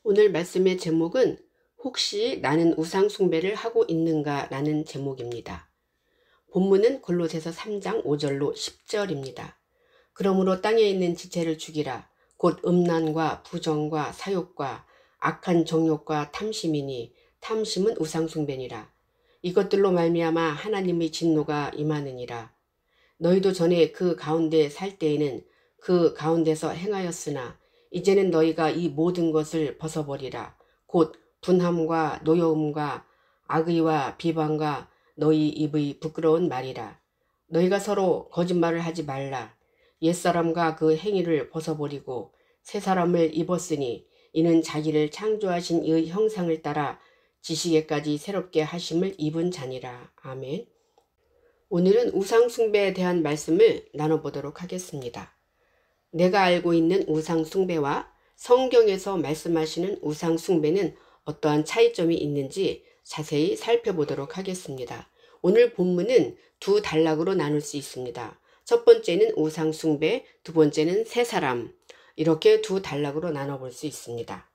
오늘 말씀의 제목은 혹시 나는 우상 숭배를 하고 있는가 라는 제목입니다. 본문은 골로새서 3장 5절로 10절입니다. 그러므로 땅에 있는 지체를 죽이라. 곧 음란과 부정과 사욕과 악한 정욕과 탐심이니 탐심은 우상 숭배니라. 이것들로 말미암아 하나님의 진노가 임하느니라. 너희도 전에 그 가운데 살 때에는 그 가운데서 행하였으나 이제는 너희가 이 모든 것을 벗어버리라. 곧 분함과 노여움과 악의와 비방과 너희 입의 부끄러운 말이라. 너희가 서로 거짓말을 하지 말라. 옛사람과 그 행위를 벗어버리고 새 사람을 입었으니 이는 자기를 창조하신 이의 형상을 따라 지식에까지 새롭게 하심을 입은 자니라. 아멘. 오늘은 우상 숭배에 대한 말씀을 나눠보도록 하겠습니다. 내가 알고 있는 우상 숭배와 성경에서 말씀하시는 우상 숭배는 어떠한 차이점이 있는지 자세히 살펴보도록 하겠습니다. 오늘 본문은 두 단락으로 나눌 수 있습니다. 첫 번째는 우상 숭배, 두 번째는 새 사람, 이렇게 두 단락으로 나눠볼 수 있습니다.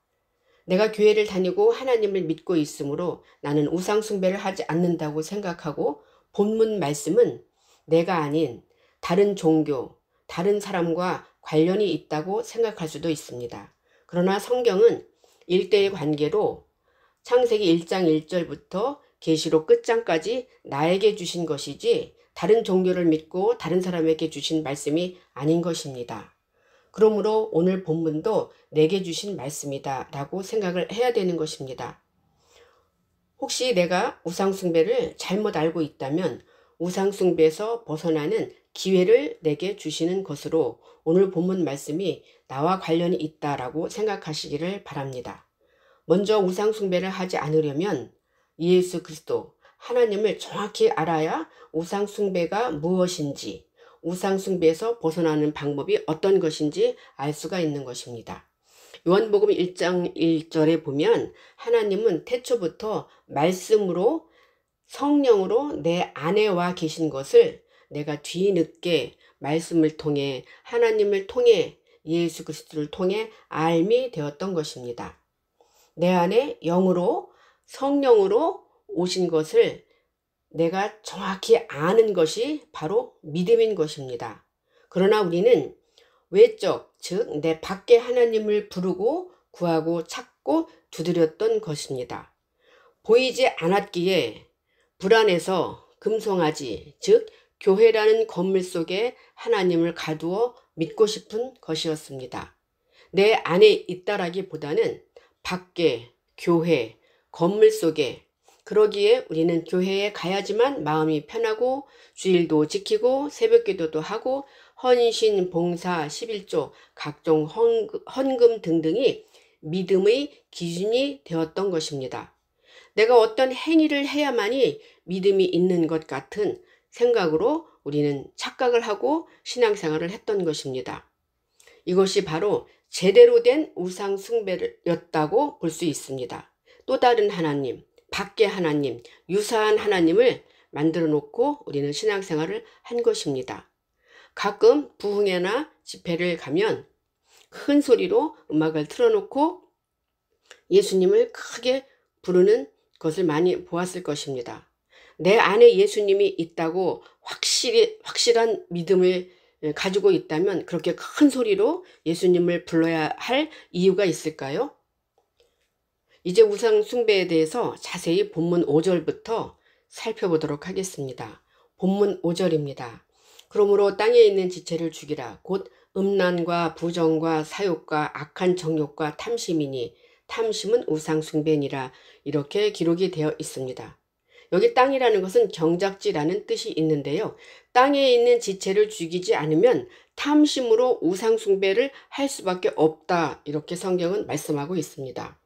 내가 교회를 다니고 하나님을 믿고 있으므로 나는 우상 숭배를 하지 않는다고 생각하고 본문 말씀은 내가 아닌 다른 종교, 다른 사람과 관련이 있다고 생각할 수도 있습니다. 그러나 성경은 일대의 관계로 창세기 1장 1절부터 계시록 끝장까지 나에게 주신 것이지 다른 종교를 믿고 다른 사람에게 주신 말씀이 아닌 것입니다. 그러므로 오늘 본문도 내게 주신 말씀이다 라고 생각을 해야 되는 것입니다. 혹시 내가 우상 숭배를 잘못 알고 있다면 우상 숭배에서 벗어나는 기회를 내게 주시는 것으로 오늘 본문 말씀이 나와 관련이 있다라고 생각하시기를 바랍니다. 먼저 우상 숭배를 하지 않으려면 예수 그리스도 하나님을 정확히 알아야 우상 숭배가 무엇인지, 우상 숭배에서 벗어나는 방법이 어떤 것인지 알 수가 있는 것입니다. 요한복음 1장 1절에 보면 하나님은 태초부터 말씀으로 성령으로 내 안에 와 계신 것을 내가 뒤늦게 말씀을 통해 하나님을 통해 예수 그리스도를 통해 알미 되었던 것입니다. 내 안에 영으로 성령으로 오신 것을 내가 정확히 아는 것이 바로 믿음인 것입니다. 그러나 우리는 외적, 즉 내 밖에 하나님을 부르고 구하고 찾고 두드렸던 것입니다. 보이지 않았기에 불안해서 금송아지, 즉 교회라는 건물 속에 하나님을 가두어 믿고 싶은 것이었습니다. 내 안에 있다라기보다는 밖에, 교회, 건물 속에, 그러기에 우리는 교회에 가야지만 마음이 편하고 주일도 지키고 새벽기도도 하고 헌신, 봉사, 11조, 각종 헌금 등등이 믿음의 기준이 되었던 것입니다. 내가 어떤 행위를 해야만이 믿음이 있는 것 같은 생각으로 우리는 착각을 하고 신앙생활을 했던 것입니다. 이것이 바로 제대로 된 우상 숭배였다고 볼 수 있습니다. 또 다른 하나님, 밖의 하나님, 유사한 하나님을 만들어 놓고 우리는 신앙생활을 한 것입니다. 가끔 부흥회나 집회를 가면 큰 소리로 음악을 틀어놓고 예수님을 크게 부르는 것을 많이 보았을 것입니다. 내 안에 예수님이 있다고 확실한 믿음을 가지고 있다면 그렇게 큰 소리로 예수님을 불러야 할 이유가 있을까요? 이제 우상 숭배에 대해서 자세히 본문 5절부터 살펴보도록 하겠습니다. 본문 5절입니다. 그러므로 땅에 있는 지체를 죽이라. 곧 음란과 부정과 사욕과 악한 정욕과 탐심이니 탐심은 우상 숭배니라. 이렇게 기록이 되어 있습니다. 여기 땅이라는 것은 경작지라는 뜻이 있는데요. 땅에 있는 지체를 죽이지 않으면 탐심으로 우상 숭배를 할 수밖에 없다. 이렇게 성경은 말씀하고 있습니다.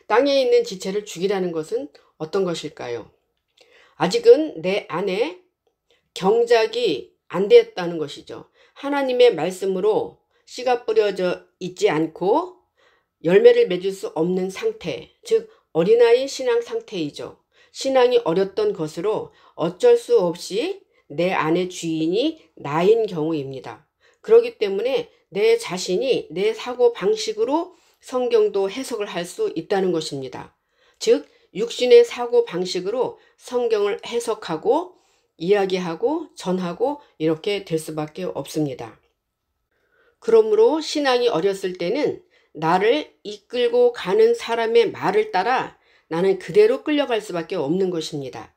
땅에 있는 지체를 죽이라는 것은 어떤 것일까요? 아직은 내 안에 경작이 안 되었다는 것이죠. 하나님의 말씀으로 씨가 뿌려져 있지 않고 열매를 맺을 수 없는 상태, 즉 어린아이 신앙 상태이죠. 신앙이 어렸던 것으로 어쩔 수 없이 내 안의 주인이 나인 경우입니다. 그렇기 때문에 내 자신이 내 사고 방식으로 성경도 해석을 할 수 있다는 것입니다. 즉 육신의 사고 방식으로 성경을 해석하고 이야기하고 전하고 이렇게 될 수밖에 없습니다. 그러므로 신앙이 어렸을 때는 나를 이끌고 가는 사람의 말을 따라 나는 그대로 끌려갈 수밖에 없는 것입니다.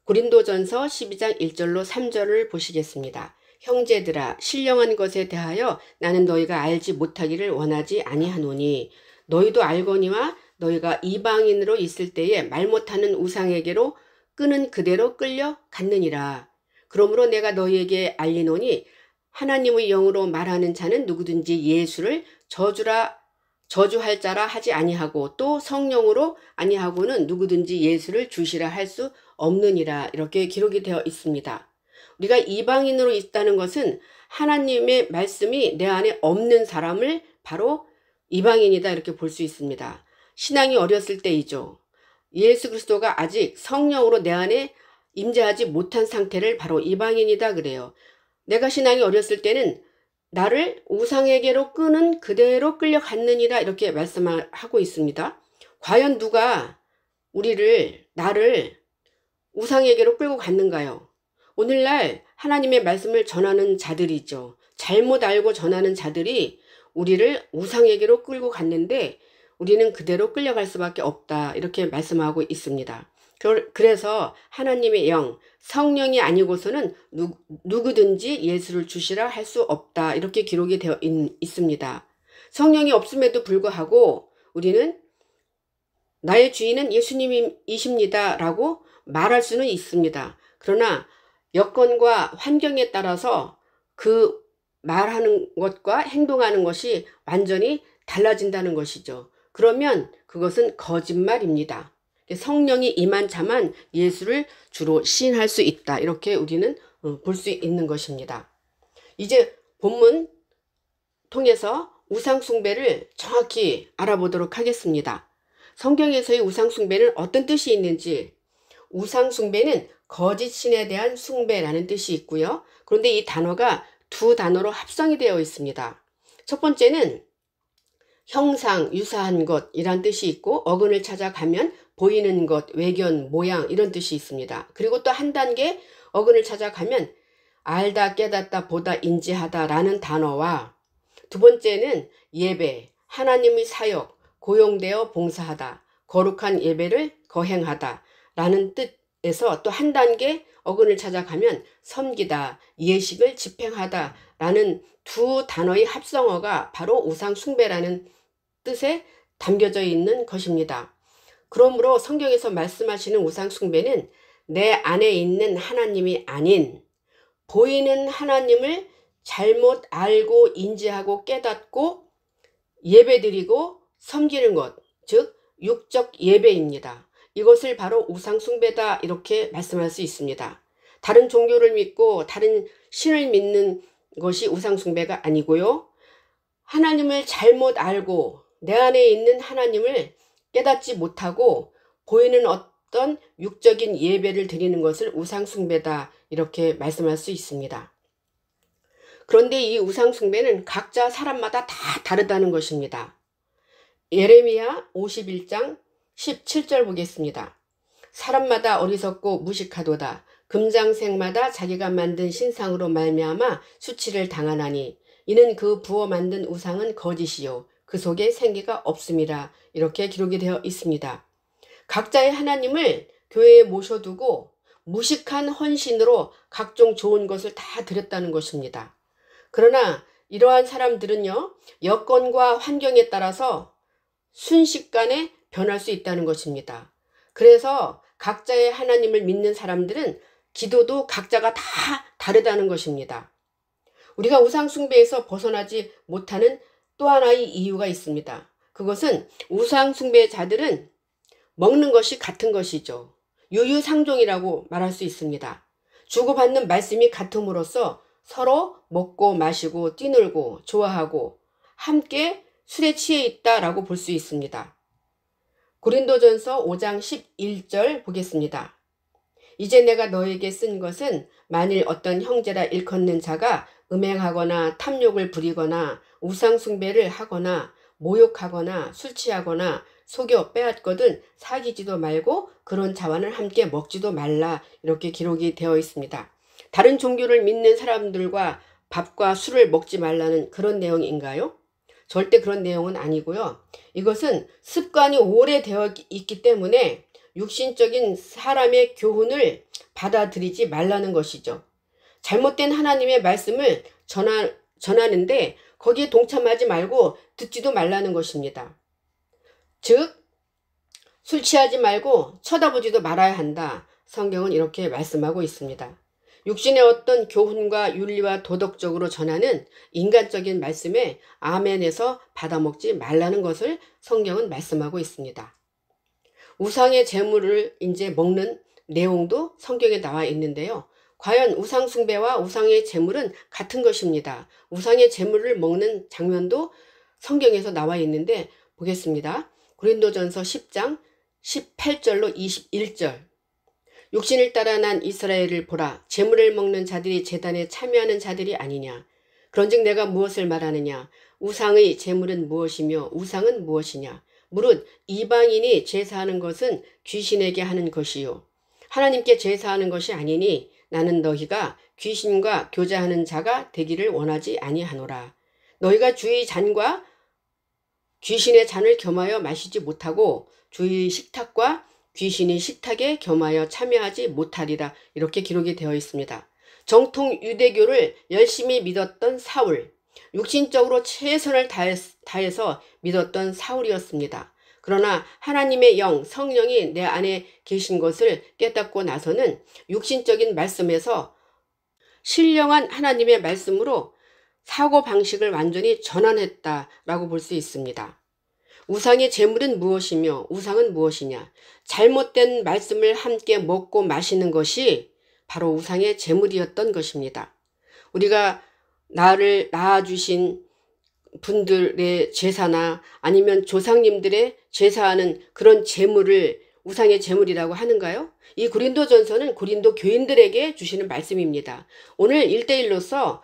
고린도전서 12장 1절로 3절을 보시겠습니다. 형제들아 신령한 것에 대하여 나는 너희가 알지 못하기를 원하지 아니하노니 너희도 알거니와 너희가 이방인으로 있을 때에 말 못하는 우상에게로 끄는 그대로 끌려갔느니라. 그러므로 내가 너희에게 알리노니 하나님의 영으로 말하는 자는 누구든지 예수를 저주할 자라 하지 아니하고 또 성령으로 아니하고는 누구든지 예수를 주시라 할 수 없느니라. 이렇게 기록이 되어 있습니다. 우리가 이방인으로 있다는 것은 하나님의 말씀이 내 안에 없는 사람을 바로 이방인이다 이렇게 볼 수 있습니다. 신앙이 어렸을 때이죠. 예수 그리스도가 아직 성령으로 내 안에 임재하지 못한 상태를 바로 이방인이다 그래요. 내가 신앙이 어렸을 때는 나를 우상에게로 끄는 그대로 끌려갔느니라 이렇게 말씀하고 있습니다. 과연 누가 나를 우상에게로 끌고 갔는가요? 오늘날 하나님의 말씀을 전하는 자들이죠. 잘못 알고 전하는 자들이 우리를 우상에게로 끌고 갔는데 우리는 그대로 끌려갈 수밖에 없다 이렇게 말씀하고 있습니다. 그래서 하나님의 영, 성령이 아니고서는 누구든지 예수를 주시라 할 수 없다 이렇게 기록이 되어 있습니다. 성령이 없음에도 불구하고 우리는 나의 주인은 예수님이십니다 라고 말할 수는 있습니다. 그러나 여건과 환경에 따라서 그 말하는 것과 행동하는 것이 완전히 달라진다는 것이죠. 그러면 그것은 거짓말입니다. 성령이 임한 자만 예수를 주로 시인할 수 있다. 이렇게 우리는 볼 수 있는 것입니다. 이제 본문 통해서 우상숭배를 정확히 알아보도록 하겠습니다. 성경에서의 우상숭배는 어떤 뜻이 있는지, 우상숭배는 거짓 신에 대한 숭배라는 뜻이 있고요. 그런데 이 단어가 두 단어로 합성이 되어 있습니다. 첫 번째는 형상, 유사한 것이란 뜻이 있고 어근을 찾아가면 보이는 것, 외견, 모양 이런 뜻이 있습니다. 그리고 또 한 단계 어근을 찾아가면 알다, 깨닫다, 보다, 인지하다 라는 단어와 두 번째는 예배, 하나님의 사역, 고용되어 봉사하다, 거룩한 예배를 거행하다 라는 뜻에서 또 한 단계 어근을 찾아가면 섬기다, 예식을 집행하다 라는 두 단어의 합성어가 바로 우상숭배라는 뜻에 담겨져 있는 것입니다. 그러므로 성경에서 말씀하시는 우상숭배는 내 안에 있는 하나님이 아닌 보이는 하나님을 잘못 알고 인지하고 깨닫고 예배드리고 섬기는 것, 즉 육적 예배입니다. 이것을 바로 우상숭배다 이렇게 말씀할 수 있습니다. 다른 종교를 믿고 다른 신을 믿는 것이 우상숭배가 아니고요. 하나님을 잘못 알고 내 안에 있는 하나님을 깨닫지 못하고 보이는 어떤 육적인 예배를 드리는 것을 우상숭배다 이렇게 말씀할 수 있습니다. 그런데 이 우상숭배는 각자 사람마다 다 다르다는 것입니다. 예레미야 51장 17절 보겠습니다. 사람마다 어리석고 무식하도다. 금장색마다 자기가 만든 신상으로 말미암아 수치를 당하나니 이는 그 부어 만든 우상은 거짓이요 그 속에 생기가 없음이라 이렇게 기록이 되어 있습니다. 각자의 하나님을 교회에 모셔두고 무식한 헌신으로 각종 좋은 것을 다 드렸다는 것입니다. 그러나 이러한 사람들은요 여건과 환경에 따라서 순식간에 변할 수 있다는 것입니다. 그래서 각자의 하나님을 믿는 사람들은 기도도 각자가 다 다르다는 것입니다. 우리가 우상숭배에서 벗어나지 못하는 또 하나의 이유가 있습니다. 그것은 우상숭배자들은 먹는 것이 같은 것이죠. 유유상종이라고 말할 수 있습니다. 주고받는 말씀이 같음으로써 서로 먹고 마시고 뛰놀고 좋아하고 함께 술에 취해 있다라고 볼 수 있습니다. 고린도전서 5장 11절 보겠습니다. 이제 내가 너에게 쓴 것은 만일 어떤 형제라 일컫는 자가 음행하거나 탐욕을 부리거나 우상숭배를 하거나 모욕하거나 술 취하거나 속여 빼앗거든 사귀지도 말고 그런 자와는 함께 먹지도 말라 이렇게 기록이 되어 있습니다. 다른 종교를 믿는 사람들과 밥과 술을 먹지 말라는 그런 내용인가요? 절대 그런 내용은 아니고요. 이것은 습관이 오래되어 있기 때문에 육신적인 사람의 교훈을 받아들이지 말라는 것이죠. 잘못된 하나님의 말씀을 전하는데 거기에 동참하지 말고 듣지도 말라는 것입니다. 즉, 술 취하지 말고 쳐다보지도 말아야 한다. 성경은 이렇게 말씀하고 있습니다. 육신의 어떤 교훈과 윤리와 도덕적으로 전하는 인간적인 말씀에 아멘에서 받아먹지 말라는 것을 성경은 말씀하고 있습니다. 우상의 제물을 이제 먹는 내용도 성경에 나와 있는데요. 과연 우상 숭배와 우상의 제물은 같은 것입니다. 우상의 제물을 먹는 장면도 성경에서 나와 있는데 보겠습니다. 고린도전서 10장 18절로 21절. 육신을 따라 난 이스라엘을 보라. 제물을 먹는 자들이 제단에 참여하는 자들이 아니냐. 그런즉 내가 무엇을 말하느냐. 우상의 제물은 무엇이며 우상은 무엇이냐. 무릇 이방인이 제사하는 것은 귀신에게 하는 것이요 하나님께 제사하는 것이 아니니 나는 너희가 귀신과 교제하는 자가 되기를 원하지 아니하노라. 너희가 주의 잔과 귀신의 잔을 겸하여 마시지 못하고 주의 식탁과 귀신이 식탁에 겸하여 참여하지 못하리라. 이렇게 기록이 되어 있습니다. 정통 유대교를 열심히 믿었던 사울, 육신적으로 최선을 다해서 믿었던 사울이었습니다. 그러나 하나님의 영, 성령이 내 안에 계신 것을 깨닫고 나서는 육신적인 말씀에서 신령한 하나님의 말씀으로 사고방식을 완전히 전환했다라고 볼 수 있습니다. 우상의 제물은 무엇이며 우상은 무엇이냐. 잘못된 말씀을 함께 먹고 마시는 것이 바로 우상의 제물이었던 것입니다. 우리가 나를 낳아주신 분들의 제사나 아니면 조상님들의 제사하는 그런 제물을 우상의 제물이라고 하는가요? 이 고린도전서는 고린도 교인들에게 주시는 말씀입니다. 오늘 1대1로서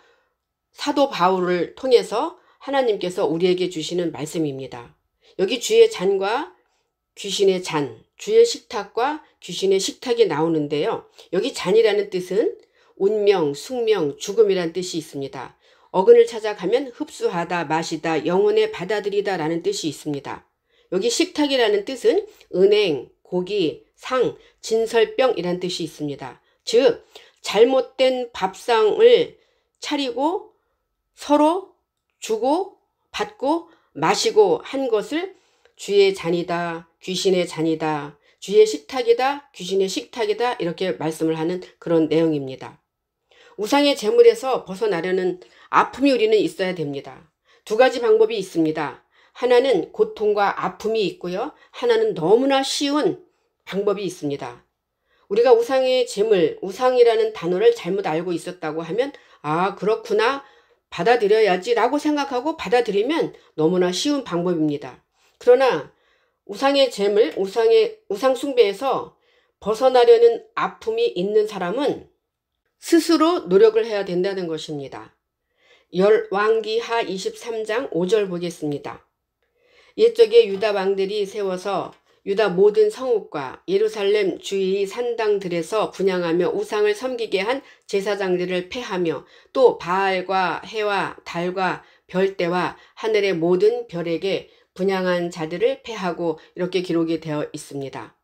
사도 바울을 통해서 하나님께서 우리에게 주시는 말씀입니다. 여기 주의 잔과 귀신의 잔, 주의 식탁과 귀신의 식탁이 나오는데요. 여기 잔이라는 뜻은 운명, 숙명, 죽음이란 뜻이 있습니다. 어근을 찾아가면 흡수하다, 마시다, 영혼에 받아들이다 라는 뜻이 있습니다. 여기 식탁이라는 뜻은 은행, 고기, 상, 진설병이란 뜻이 있습니다. 즉 잘못된 밥상을 차리고 서로 주고 받고 마시고 한 것을 주의 잔이다, 귀신의 잔이다, 주의 식탁이다, 귀신의 식탁이다 이렇게 말씀을 하는 그런 내용입니다. 우상의 제물에서 벗어나려는 아픔이 우리는 있어야 됩니다. 두 가지 방법이 있습니다. 하나는 고통과 아픔이 있고요. 하나는 너무나 쉬운 방법이 있습니다. 우리가 우상의 제물, 우상이라는 단어를 잘못 알고 있었다고 하면 아 그렇구나 받아들여야지 라고 생각하고 받아들이면 너무나 쉬운 방법입니다. 그러나 우상의 제물, 우상 숭배에서 벗어나려는 아픔이 있는 사람은 스스로 노력을 해야 된다는 것입니다. 열왕기하 23장 5절 보겠습니다. 옛적에 유다 왕들이 세워서 유다 모든 성읍과 예루살렘 주위 산당들에서 분향하며 우상을 섬기게 한 제사장들을 패하며 또 바알과 해와 달과 별대와 하늘의 모든 별에게 분향한 자들을 패하고 이렇게 기록이 되어 있습니다.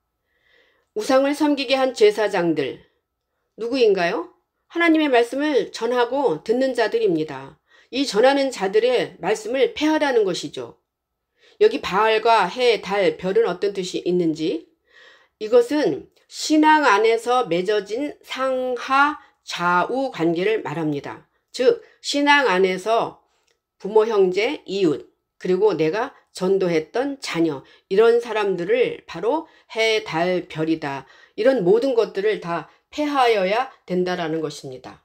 우상을 섬기게 한 제사장들 누구인가요? 하나님의 말씀을 전하고 듣는 자들입니다. 이 전하는 자들의 말씀을 패하라는 것이죠. 여기 바알과 해, 달, 별은 어떤 뜻이 있는지 이것은 신앙 안에서 맺어진 상하 좌우 관계를 말합니다. 즉 신앙 안에서 부모, 형제, 이웃 그리고 내가 전도했던 자녀 이런 사람들을 바로 해, 달, 별이다. 이런 모든 것들을 다 패하여야 된다라는 것입니다.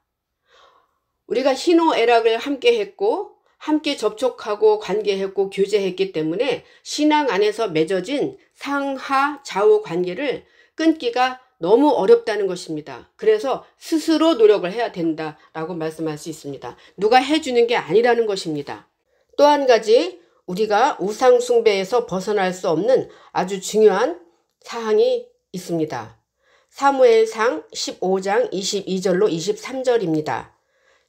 우리가 희노애락을 함께 했고 함께 접촉하고 관계했고 교제했기 때문에 신앙 안에서 맺어진 상하 좌우 관계를 끊기가 너무 어렵다는 것입니다. 그래서 스스로 노력을 해야 된다라고 말씀할 수 있습니다. 누가 해주는 게 아니라는 것입니다. 또 한 가지 우리가 우상 숭배에서 벗어날 수 없는 아주 중요한 사항이 있습니다. 사무엘상 15장 22절로 23절입니다.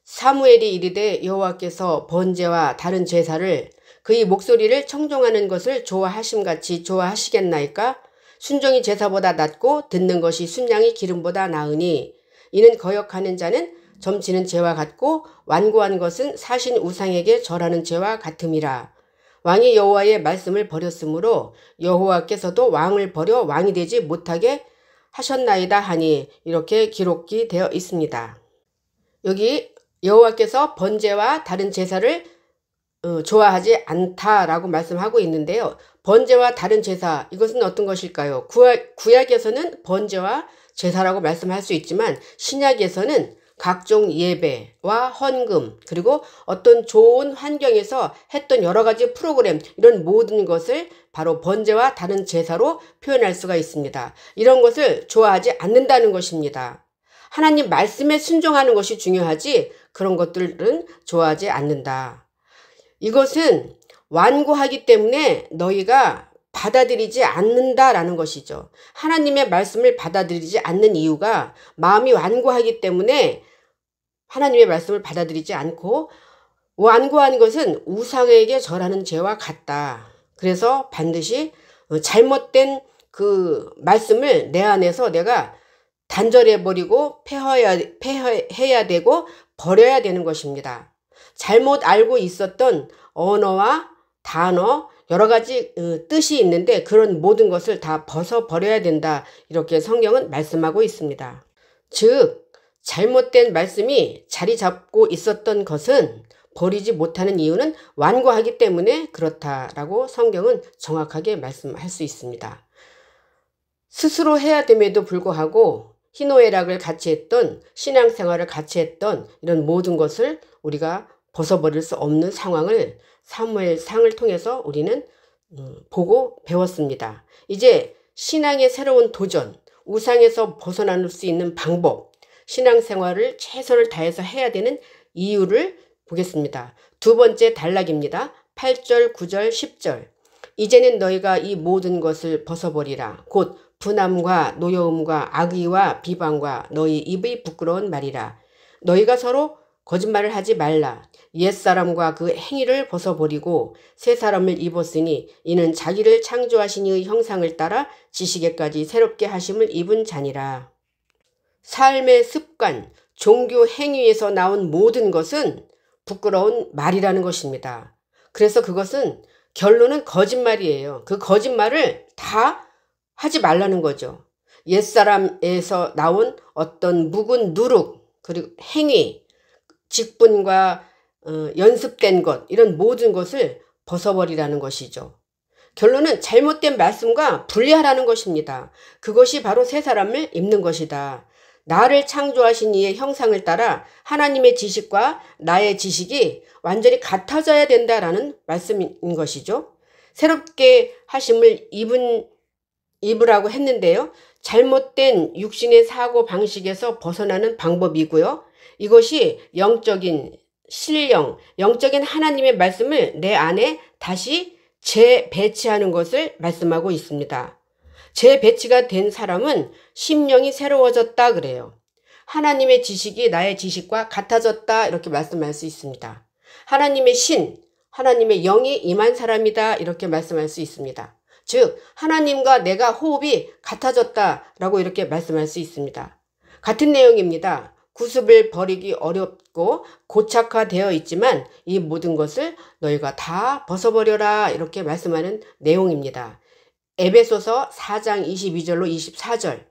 사무엘이 이르되 여호와께서 번제와 다른 제사를 그의 목소리를 청종하는 것을 좋아하심같이 좋아하시겠나이까? 순종이 제사보다 낫고 듣는 것이 순양이 기름보다 나으니 이는 거역하는 자는 점치는 죄와 같고 완고한 것은 사신 우상에게 절하는 죄와 같음이라. 왕이 여호와의 말씀을 버렸으므로 여호와께서도 왕을 버려 왕이 되지 못하게 하셨나이다 하니 이렇게 기록이 되어 있습니다. 여기 여호와께서 번제와 다른 제사를 좋아하지 않다라고 말씀하고 있는데요. 번제와 다른 제사, 이것은 어떤 것일까요? 구약에서는 번제와 제사라고 말씀할 수 있지만 신약에서는 각종 예배와 헌금, 그리고 어떤 좋은 환경에서 했던 여러 가지 프로그램, 이런 모든 것을 바로 번제와 다른 제사로 표현할 수가 있습니다. 이런 것을 좋아하지 않는다는 것입니다. 하나님 말씀에 순종하는 것이 중요하지 그런 것들은 좋아하지 않는다. 이것은 완고하기 때문에 너희가 받아들이지 않는다라는 것이죠. 하나님의 말씀을 받아들이지 않는 이유가 마음이 완고하기 때문에 하나님의 말씀을 받아들이지 않고, 완고한 것은 우상에게 절하는 죄와 같다. 그래서 반드시 잘못된 그 말씀을 내 안에서 내가 단절해버리고 폐허해야 되고 버려야 되는 것입니다. 잘못 알고 있었던 언어와 단어, 여러 가지 뜻이 있는데 그런 모든 것을 다 벗어버려야 된다. 이렇게 성경은 말씀하고 있습니다. 즉 잘못된 말씀이 자리 잡고 있었던 것은 버리지 못하는 이유는 완고하기 때문에 그렇다라고 성경은 정확하게 말씀할 수 있습니다. 스스로 해야 됨에도 불구하고 희노애락을 같이 했던, 신앙생활을 같이 했던 이런 모든 것을 우리가 벗어버릴 수 없는 상황을 사무엘상을 통해서 우리는 보고 배웠습니다. 이제 신앙의 새로운 도전, 우상에서 벗어날 수 있는 방법, 신앙생활을 최선을 다해서 해야 되는 이유를 보겠습니다. 두 번째 단락입니다. 8절, 9절, 10절. 이제는 너희가 이 모든 것을 벗어버리라. 곧 분함과 노여움과 악의와 비방과 너희 입의 부끄러운 말이라. 너희가 서로 거짓말을 하지 말라. 옛사람과 그 행위를 벗어버리고 새 사람을 입었으니 이는 자기를 창조하신 이의 형상을 따라 지식에까지 새롭게 하심을 입은 자니라. 삶의 습관, 종교 행위에서 나온 모든 것은 부끄러운 말이라는 것입니다. 그래서 그것은 결론은 거짓말이에요. 그 거짓말을 다 하지 말라는 거죠. 옛사람에서 나온 어떤 묵은 누룩, 그리고 행위, 직분과 연습된 것, 이런 모든 것을 벗어버리라는 것이죠. 결론은 잘못된 말씀과 분리하라는 것입니다. 그것이 바로 새 사람을 입는 것이다. 나를 창조하신 이의 형상을 따라 하나님의 지식과 나의 지식이 완전히 같아져야 된다라는 말씀인 것이죠. 새롭게 하심을 입으라고 했는데요. 잘못된 육신의 사고 방식에서 벗어나는 방법이고요. 이것이 영적인 신령, 영적인 하나님의 말씀을 내 안에 다시 재배치하는 것을 말씀하고 있습니다. 재배치가 된 사람은 심령이 새로워졌다 그래요. 하나님의 지식이 나의 지식과 같아졌다 이렇게 말씀할 수 있습니다. 하나님의 신, 하나님의 영이 임한 사람이다 이렇게 말씀할 수 있습니다. 즉 하나님과 내가 호흡이 같아졌다라고 이렇게 말씀할 수 있습니다. 같은 내용입니다. 구습을 버리기 어렵고 고착화되어 있지만 이 모든 것을 너희가 다 벗어버려라 이렇게 말씀하는 내용입니다. 에베소서 4장 22절로 24절.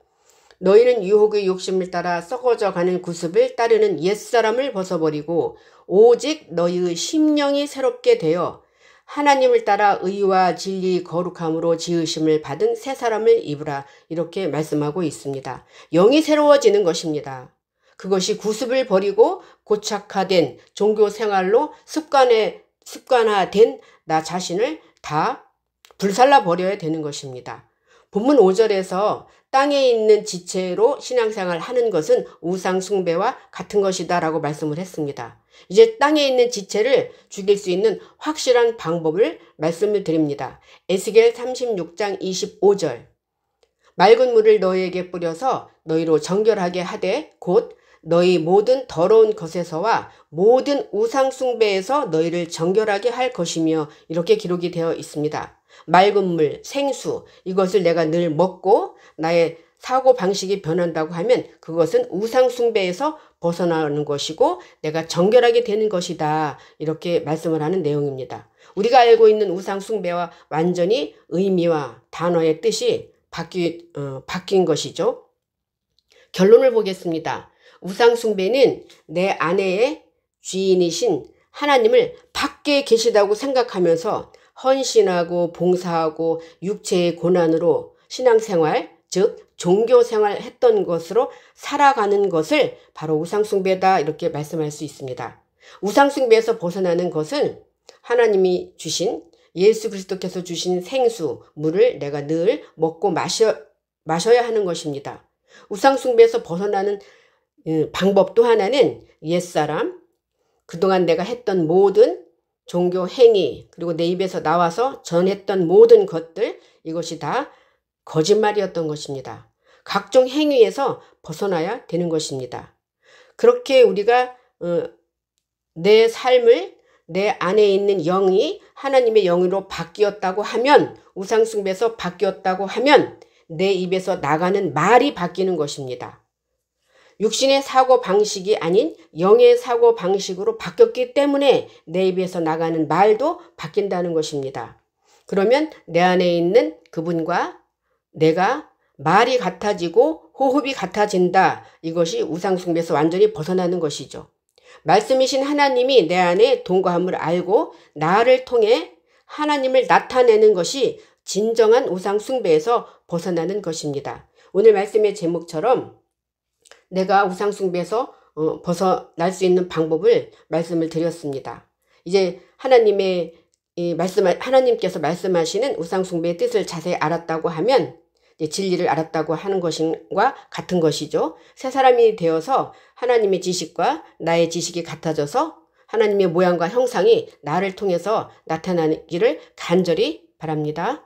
너희는 유혹의 욕심을 따라 썩어져 가는 구습을 따르는 옛사람을 벗어버리고 오직 너희의 심령이 새롭게 되어 하나님을 따라 의와 진리 거룩함으로 지으심을 받은 새 사람을 입으라 이렇게 말씀하고 있습니다. 영이 새로워지는 것입니다. 그것이 구습을 버리고 고착화된 종교 생활로 습관화된 나 자신을 다 불살라 버려야 되는 것입니다. 본문 5절에서 땅에 있는 지체로 신앙생활 하는 것은 우상 숭배와 같은 것이다 라고 말씀을 했습니다. 이제 땅에 있는 지체를 죽일 수 있는 확실한 방법을 말씀을 드립니다. 에스겔 36장 25절. 맑은 물을 너희에게 뿌려서 너희로 정결하게 하되 곧 너희 모든 더러운 것에서와 모든 우상 숭배에서 너희를 정결하게 할 것이며, 이렇게 기록이 되어 있습니다. 맑은 물, 생수, 이것을 내가 늘 먹고 나의 사고 방식이 변한다고 하면 그것은 우상 숭배에서 벗어나는 것이고 내가 정결하게 되는 것이다. 이렇게 말씀을 하는 내용입니다. 우리가 알고 있는 우상 숭배와 완전히 의미와 단어의 뜻이 바뀐 것이죠. 결론을 보겠습니다. 우상 숭배는 내 안에의 주인이신 하나님을 밖에 계시다고 생각하면서 헌신하고 봉사하고 육체의 고난으로 신앙생활, 즉 종교생활 했던 것으로 살아가는 것을 바로 우상숭배다, 이렇게 말씀할 수 있습니다. 우상숭배에서 벗어나는 것은 하나님이 주신, 예수 그리스도께서 주신 생수, 물을 내가 늘 먹고 마셔야 하는 것입니다. 우상숭배에서 벗어나는 방법 또 하나는 옛사람, 그동안 내가 했던 모든 종교 행위, 그리고 내 입에서 나와서 전했던 모든 것들, 이것이 다 거짓말이었던 것입니다. 각종 행위에서 벗어나야 되는 것입니다. 그렇게 우리가 내 삶을, 내 안에 있는 영이 하나님의 영으로 바뀌었다고 하면, 우상숭배에서 바뀌었다고 하면 내 입에서 나가는 말이 바뀌는 것입니다. 육신의 사고 방식이 아닌 영의 사고 방식으로 바뀌었기 때문에 내 입에서 나가는 말도 바뀐다는 것입니다. 그러면 내 안에 있는 그분과 내가 말이 같아지고 호흡이 같아진다. 이것이 우상숭배에서 완전히 벗어나는 것이죠. 말씀이신 하나님이 내 안에 동거함을 알고 나를 통해 하나님을 나타내는 것이 진정한 우상숭배에서 벗어나는 것입니다. 오늘 말씀의 제목처럼 내가 우상숭배에서 벗어날 수 있는 방법을 말씀을 드렸습니다. 이제 하나님께서 말씀하시는 우상숭배의 뜻을 자세히 알았다고 하면 이제 진리를 알았다고 하는 것과 같은 것이죠. 새 사람이 되어서 하나님의 지식과 나의 지식이 같아져서 하나님의 모양과 형상이 나를 통해서 나타나기를 간절히 바랍니다.